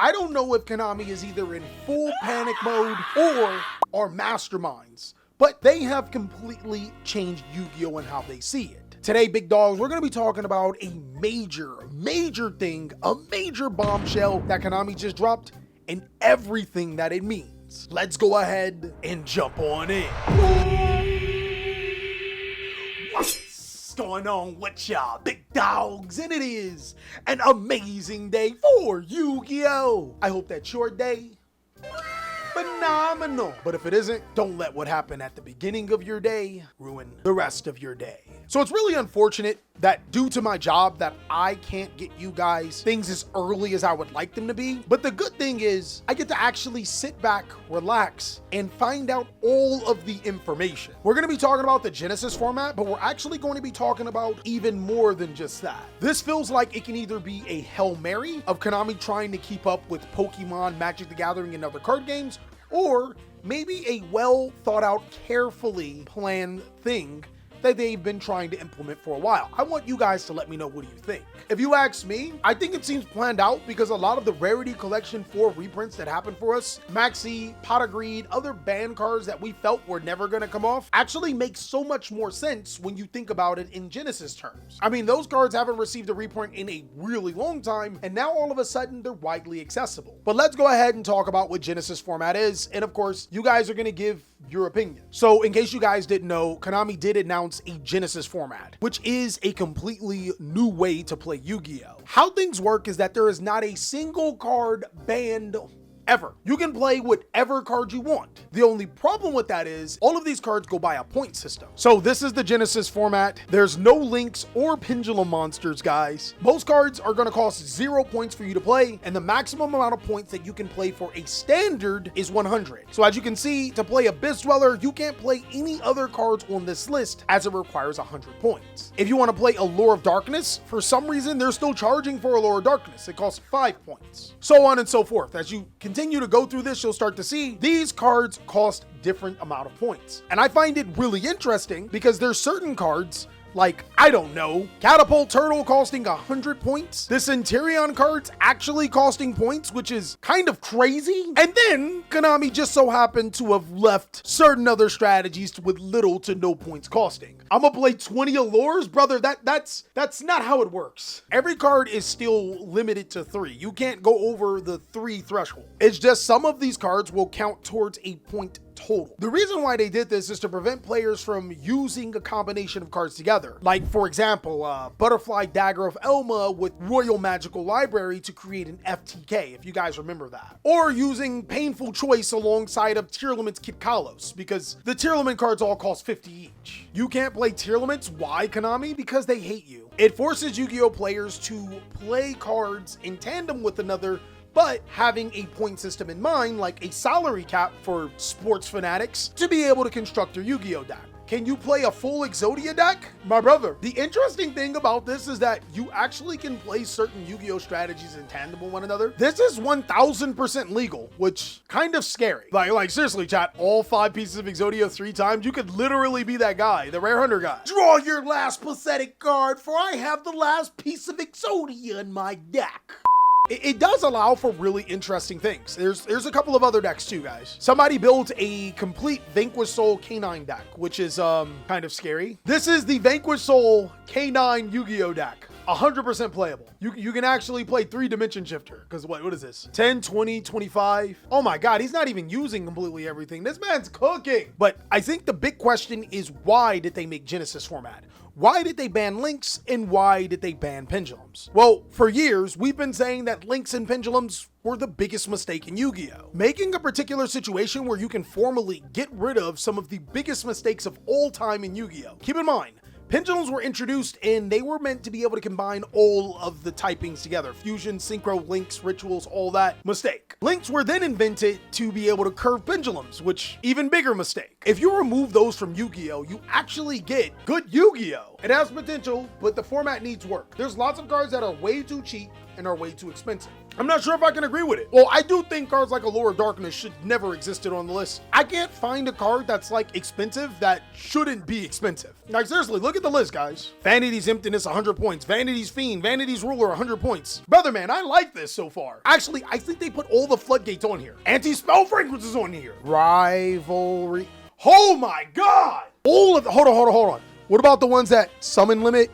I don't know if Konami is either in full panic mode or are masterminds, but they have completely changed Yu-Gi-Oh! And how they see it. Today, big dogs, we're going to be talking about a major thing, a major bombshell that Konami just dropped and everything that it means. Let's go ahead and jump on in. What's going on with y'all, big dogs? And it is an amazing day for Yu-Gi-Oh! I hope that's your day. Phenomenal. But if it isn't, don't let what happened at the beginning of your day ruin the rest of your day. So it's really unfortunate that due to my job that I can't get you guys things as early as I would like them to be. But the good thing is I get to actually sit back, relax, and find out all of the information. We're going to be talking about the Genesis format, but we're actually going to be talking about even more than just that. This feels like it can either be a Hail Mary of Konami trying to keep up with Pokemon, Magic the Gathering, and other card games, or maybe a well thought out, carefully planned thing that they've been trying to implement for a while. I want you guys to let me know, what do you think? If you ask me, I think it seems planned out because a lot of the Rarity Collection 4 reprints that happened for us, Maxi, Pot of Greed, other ban cards that we felt were never gonna come off, actually makes so much more sense when you think about it in Genesis terms. I mean, those cards haven't received a reprint in a really long time, and now all of a sudden they're widely accessible. But let's go ahead and talk about what Genesis format is, and of course, you guys are gonna give your opinion. So in case you guys didn't know, Konami did announce a Genesis format, which is a completely new way to play Yu-Gi-Oh! How things work is that there is not a single card banned ever. You can play whatever card you want. The only problem with that is all of these cards go by a point system. So this is the Genesis format. There's no links or pendulum monsters, guys. Most cards are going to cost 0 points for you to play, and the maximum amount of points that you can play for a standard is 100. So as you can see, to play Abyss Dweller, you can't play any other cards on this list as it requires 100 points. If you want to play Allure of Darkness, for some reason, they're still charging for Allure of Darkness. It costs 5 points. So on and so forth. As you continue to go through this, you'll start to see these cards cost different amount of points. And I find it really interesting because there's certain cards like, I don't know, Catapult Turtle costing 100 points. The Centurion cards actually costing points, which is kind of crazy. And then Konami just so happened to have left certain other strategies with little to no points costing. I'm gonna play 20 Allures, brother. That's not how it works. Every card is still limited to 3. You can't go over the 3 threshold. It's just some of these cards will count towards a point total. The reason why they did this is to prevent players from using a combination of cards together. Like, for example, Butterfly Dagger of Elma with Royal Magical Library to create an FTK, if you guys remember that. Or using Painful Choice alongside of Tearlament's Kit Kalos, because the Tearlament cards all cost 50 each. You can't play Tearlaments. Why, Konami? Because they hate you. It forces Yu-Gi-Oh! Players to play cards in tandem with another, but having a point system in mind, like a salary cap for sports fanatics, to be able to construct their Yu-Gi-Oh! Deck. Can you play a full Exodia deck? My brother. The interesting thing about this is that you actually can play certain Yu-Gi-Oh! Strategies in tandem with one another. This is 1000% legal, which kind of scary. Like seriously, chat, all 5 pieces of Exodia 3 times, you could literally be that guy, the Rare Hunter guy. Draw your last pathetic card, for I have the last piece of Exodia in my deck. It does allow for really interesting things. There's a couple of other decks too, guys. Somebody built a complete Vanquish Soul K9 deck, which is kind of scary. This is the Vanquish Soul K9 Yu-Gi-Oh! Deck. 100% playable. You can actually play 3 Dimension Shifter, because what is this? 10, 20, 25. Oh my God, he's not even using completely everything. This man's cooking. But I think the big question is, why did they make Genesis format? Why did they ban links, and why did they ban pendulums? Well, for years, we've been saying that links and pendulums were the biggest mistake in Yu-Gi-Oh! Making a particular situation where you can formally get rid of some of the biggest mistakes of all time in Yu-Gi-Oh! Keep in mind, pendulums were introduced and they were meant to be able to combine all of the typings together. Fusion, synchro, links, rituals, all that. Mistake. Links were then invented to be able to curve pendulums, which even bigger mistake. If you remove those from Yu-Gi-Oh, you actually get good Yu-Gi-Oh. It has potential, but the format needs work. There's lots of cards that are way too cheap and are way too expensive. I'm not sure if I can agree with it. Well, I do think cards like Allure of Darkness should never existed on the list. I can't find a card that's like expensive that shouldn't be expensive. Like seriously, look at the list, guys. Vanity's Emptiness, 100 points. Vanity's Fiend, Vanity's Ruler, 100 points. Brother man, I like this so far. Actually, I think they put all the floodgates on here. Anti-Spell Fragrance is on here. Rivalry. Oh my God. All of the, hold on. What about the ones that summon limit?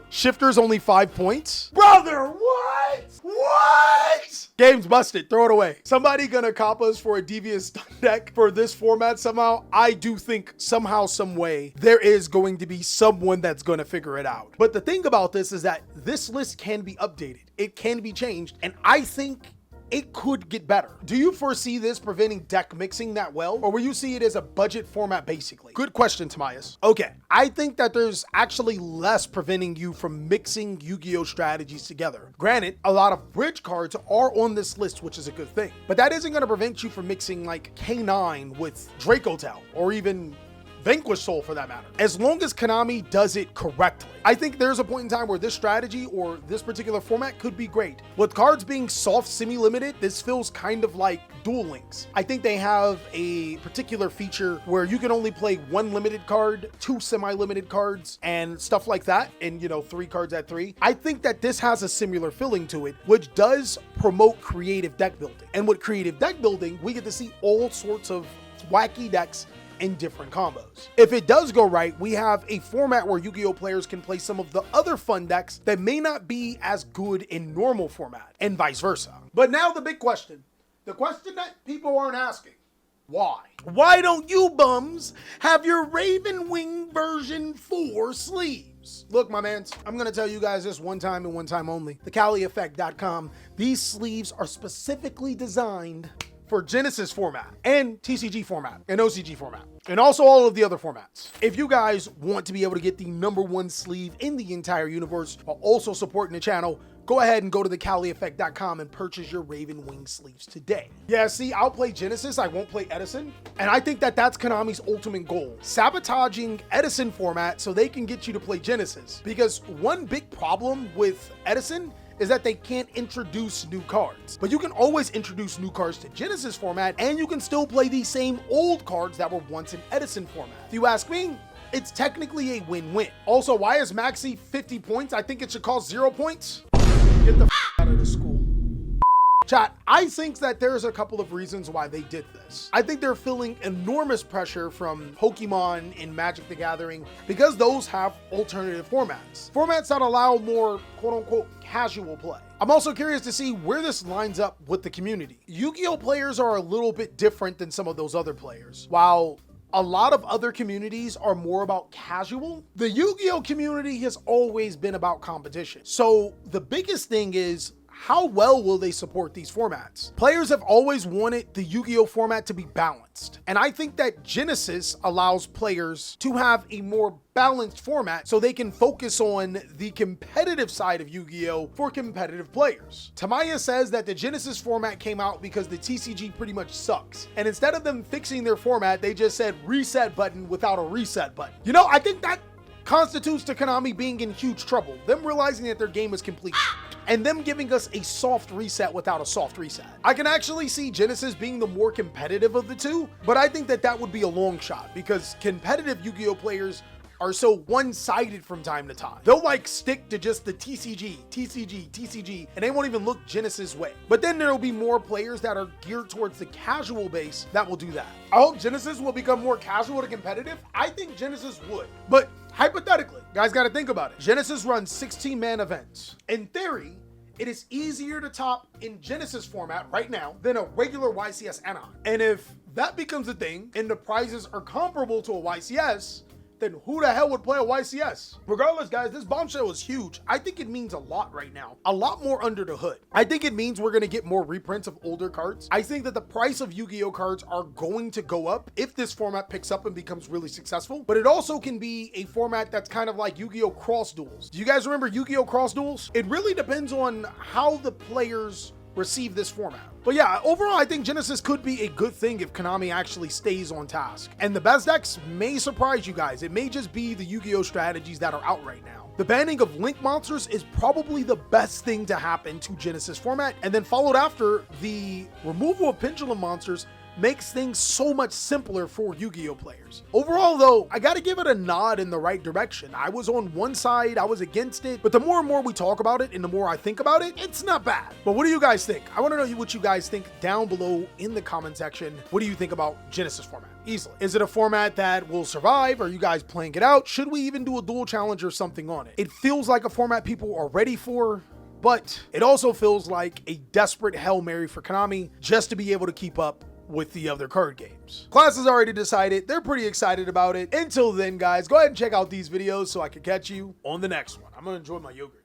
Shifters only 5 points? Brother, what? What? Game's busted, throw it away. Somebody gonna cop us for a devious stun deck for this format somehow? I do think somehow, some way, there is going to be someone that's gonna figure it out. But the thing about this is that this list can be updated. It can be changed, and I think it could get better. Do you foresee this preventing deck mixing that well? Or will you see it as a budget format basically? Good question, Tomias. Okay, I think that there's actually less preventing you from mixing Yu-Gi-Oh strategies together. Granted, a lot of bridge cards are on this list, which is a good thing, but that isn't gonna prevent you from mixing like K9 with Dracotel or even Vanquish Soul for that matter, as long as Konami does it correctly. I think there's a point in time where this strategy or this particular format could be great. With cards being soft semi-limited, this feels kind of like Duel Links. I think they have a particular feature where you can only play one limited card, two semi-limited cards, and stuff like that, and 3 cards at 3. I think that this has a similar feeling to it, which does promote creative deck building. And with creative deck building, we get to see all sorts of wacky decks in different combos. If it does go right, we have a format where Yu-Gi-Oh players can play some of the other fun decks that may not be as good in normal format, and vice versa. But now the big question, the question that people aren't asking, why? Why don't you bums have your Raven Wing version 4 sleeves? Look, my mans, I'm gonna tell you guys this one time and one time only. TheCaliEffect.com, these sleeves are specifically designed for Genesis format and TCG format and OCG format, and also all of the other formats. If you guys want to be able to get the #1 sleeve in the entire universe while also supporting the channel, go ahead and go to TheCaliEffect.com and purchase your Raven Wing sleeves today. Yeah, see, I'll play Genesis, I won't play Edison, and I think that that's Konami's ultimate goal, sabotaging Edison format so they can get you to play Genesis. Because one big problem with Edison is that they can't introduce new cards. But you can always introduce new cards to Genesis format, and you can still play these same old cards that were once in Edison format. If you ask me, it's technically a win-win. Also, why is Maxi 50 points? I think it should cost 0 points. Get the out of the school. Chat, I think that there's a couple of reasons why they did this. I think they're feeling enormous pressure from Pokemon and Magic the Gathering because those have alternative formats. Formats that allow more quote-unquote casual play. I'm also curious to see where this lines up with the community. Yu-Gi-Oh players are a little bit different than some of those other players. While a lot of other communities are more about casual, the Yu-Gi-Oh community has always been about competition. So the biggest thing is, how well will they support these formats? Players have always wanted the Yu-Gi-Oh format to be balanced, and I think that Genesis allows players to have a more balanced format so they can focus on the competitive side of Yu-Gi-Oh for competitive players. Tamaya says that the Genesis format came out because the TCG pretty much sucks, and instead of them fixing their format, they just said reset button without a reset button. I think that constitutes to Konami being in huge trouble, them realizing that their game is complete and them giving us a soft reset without a soft reset. I can actually see Genesis being the more competitive of the two, but I think that that would be a long shot because competitive Yu-Gi-Oh players are so one-sided from time to time. They'll like stick to just the TCG, and they won't even look Genesis way. But then there'll be more players that are geared towards the casual base that will do that. I hope Genesis will become more casual to competitive. I think Genesis would, but hypothetically, guys gotta think about it. Genesis runs 16-man events. In theory, it is easier to top in Genesis format right now than a regular YCS Anaheim. And if that becomes a thing and the prizes are comparable to a YCS, then who the hell would play a YCS? Regardless, guys, this bombshell is huge. I think it means a lot right now. A lot more under the hood. I think it means we're gonna get more reprints of older cards. I think that the price of Yu-Gi-Oh cards are going to go up if this format picks up and becomes really successful. But it also can be a format that's kind of like Yu-Gi-Oh Cross Duels. Do you guys remember Yu-Gi-Oh Cross Duels? It really depends on how the players receive this format. But yeah, overall, I think Genesis could be a good thing if Konami actually stays on task. And the best decks may surprise you guys. It may just be the Yu-Gi-Oh strategies that are out right now. The banning of Link monsters is probably the best thing to happen to Genesis format, and then followed after the removal of Pendulum monsters makes things so much simpler for Yu-Gi-Oh players. Overall though, I gotta give it a nod in the right direction. I was on one side, I was against it, but the more and more we talk about it and the more I think about it, it's not bad. But what do you guys think? I wanna know what you guys think down below in the comment section. What do you think about Genesis format? Easily. Is it a format that will survive? Are you guys playing it out? Should we even do a dual challenge or something on it? It feels like a format people are ready for, but it also feels like a desperate Hail Mary for Konami just to be able to keep up with the other card games. Class has already decided. They're pretty excited about it. Until then, guys, go ahead and check out these videos so I can catch you on the next one. I'm gonna enjoy my yogurt.